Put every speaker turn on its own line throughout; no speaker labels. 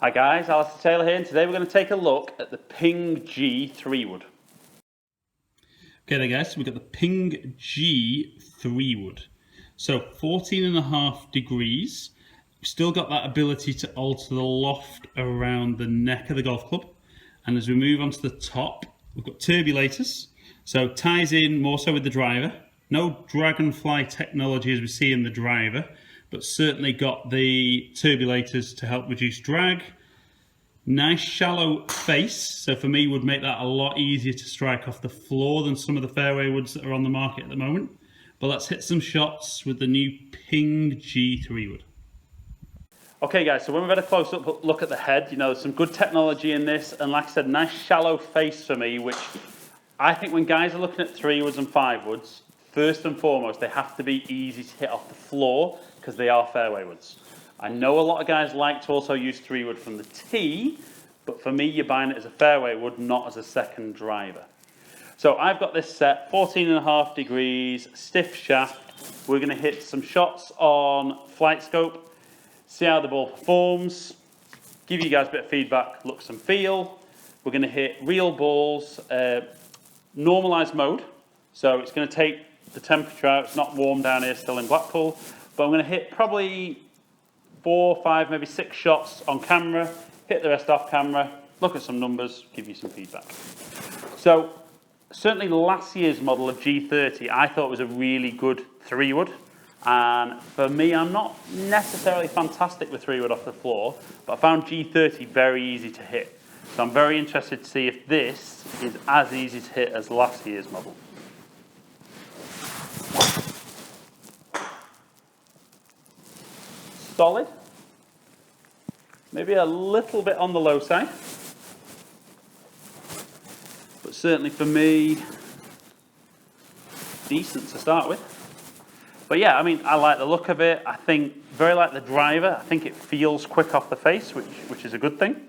Hi guys, Alistair Taylor here, and today we're going to take a look at the Ping G 3-wood.
Okay there guys, so we've got the Ping G 3-wood. So 14.5 degrees. We've still got that ability to alter the loft around the neck of the golf club. And as we move on to the top, we've got turbulators. So ties in more so with the driver. No dragonfly technology as we see in the driver, but certainly got the turbulators to help reduce drag. Nice shallow face, so for me would make that a lot easier to strike off the floor than some of the fairway woods that are on the market at the moment. But let's hit some shots with the new Ping G 3-wood.
Okay guys, so when we've had a close-up look at the head, you know, there's some good technology in this, and like I said, nice shallow face for me, which I think when guys are looking at 3-woods and 5-woods, first and foremost, they have to be easy to hit off the floor because they are fairway woods. I know a lot of guys like to also use 3-wood from the tee, but for me, you're buying it as a fairway wood, not as a second driver. So I've got this set, 14.5 degrees, stiff shaft. We're going to hit some shots on flight scope, see how the ball performs, give you guys a bit of feedback, looks and feel. We're going to hit real balls, normalized mode. So it's going to take the temperature out. It's not warm down here, still in Blackpool. But I'm going to hit probably 4, 5, maybe 6 shots on camera, hit the rest off camera, look at some numbers, give you some feedback. So certainly last year's model of G30 I thought was a really good 3-wood, and for me I'm not necessarily fantastic with 3-wood off the floor, but I found G30 very easy to hit. So I'm very interested to see if this is as easy to hit as last year's model. Solid, maybe a little bit on the low side, but certainly for me, decent to start with. But yeah, I mean, I like the look of it. I think very like the driver. I think it feels quick off the face, which is a good thing.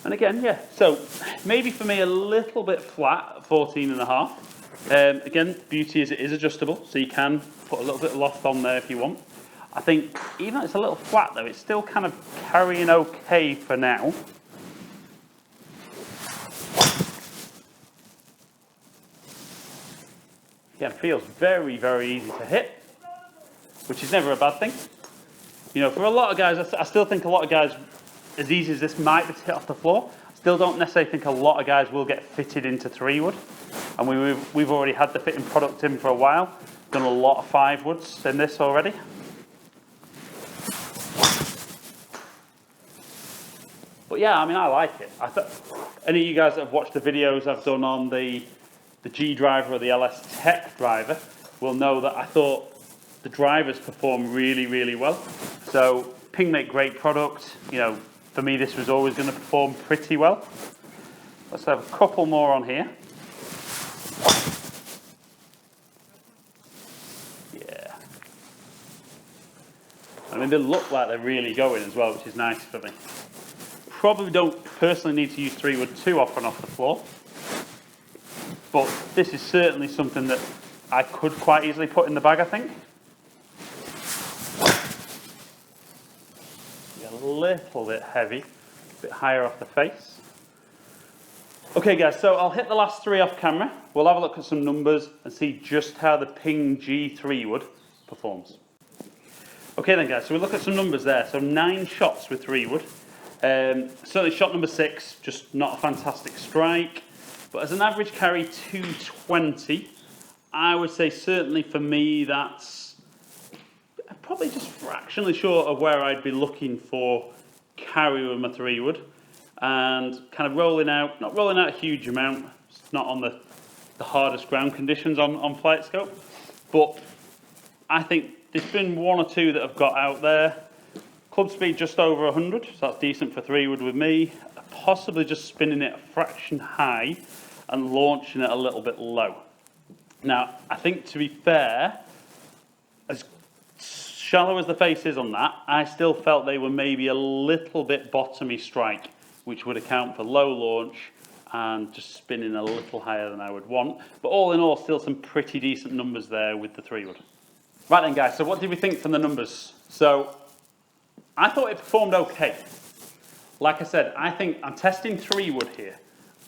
And again, yeah, so maybe for me a little bit flat at 14.5. Again, beauty is it is adjustable, so you can put a little bit of loft on there if you want. I think even though it's a little flat though, it's still kind of carrying okay for now. Again, feels very, very easy to hit, which is never a bad thing. You know, for a lot of guys, I still think a lot of guys, as easy as this might be to hit off the floor, still don't necessarily think a lot of guys will get fitted into 3-wood. And we've already had the fitting product in for a while, done a lot of 5-woods in this already. But yeah, I mean, I like it. Any of you guys that have watched the videos I've done on the G driver or the LS Tech driver will know that I thought the drivers perform really, really well. So Ping make great product. You know, for me, this was always going to perform pretty well. Let's have a couple more on here. Yeah. I mean, they look like they're really going as well, which is nice for me. Probably don't personally need to use 3-wood too often off the floor. But this is certainly something that I could quite easily put in the bag, I think. A little bit heavy, a bit higher off the face. Okay guys, so I'll hit the last 3 off camera. We'll have a look at some numbers and see just how the Ping G 3-wood performs. Okay then guys, so we look at some numbers there. So 9 shots with 3-wood. Certainly shot number 6, just not a fantastic strike. But as an average carry 220, I would say certainly for me that's probably just fractionally short of where I'd be looking for carry with my 3-wood. And kind of rolling out, not rolling out a huge amount, it's not on the hardest ground conditions on flight scope. But I think there's been 1 or 2 that have got out there. Club speed just over 100, so that's decent for 3-wood with me. Possibly just spinning it a fraction high and launching it a little bit low. Now, I think to be fair, as shallow as the face is on that, I still felt they were maybe a little bit bottomy strike, which would account for low launch and just spinning a little higher than I would want. But all in all, still some pretty decent numbers there with the 3 wood. Right then guys, so what did we think from the numbers? So I thought it performed okay. Like I said, I think I'm testing 3 wood here.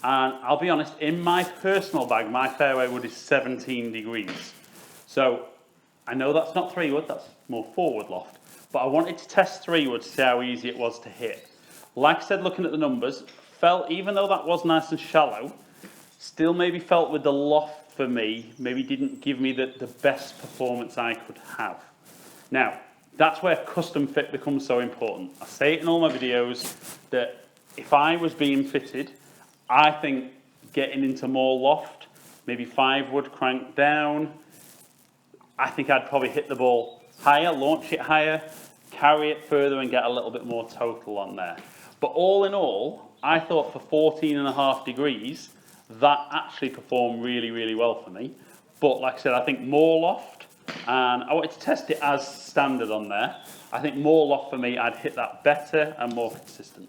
And I'll be honest, in my personal bag, my fairway wood is 17 degrees. So I know that's not 3 wood, that's more 4 wood loft. But I wanted to test 3 wood to see how easy it was to hit. Like I said, looking at the numbers, felt, even though that was nice and shallow, still maybe felt with the loft for me, maybe didn't give me the best performance I could have. Now, that's where custom fit becomes so important. I say it in all my videos that if I was being fitted, I think getting into more loft, maybe 5 wood crank down, I think I'd probably hit the ball higher, launch it higher, carry it further and get a little bit more total on there. But all in all, I thought for 14.5 degrees, that actually performed really, really well for me. But like I said, I think more loft, and I wanted to test it as standard on there. I think more loft for me, I'd hit that better and more consistent.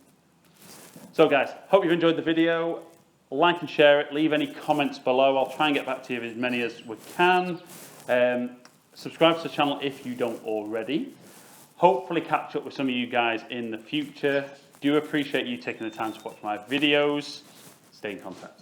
So guys, hope you've enjoyed the video. Like and share it, leave any comments below. I'll try and get back to you as many as we can. Subscribe to the channel if you don't already. Hopefully catch up with some of you guys in the future. Do appreciate you taking the time to watch my videos. Stay in contact.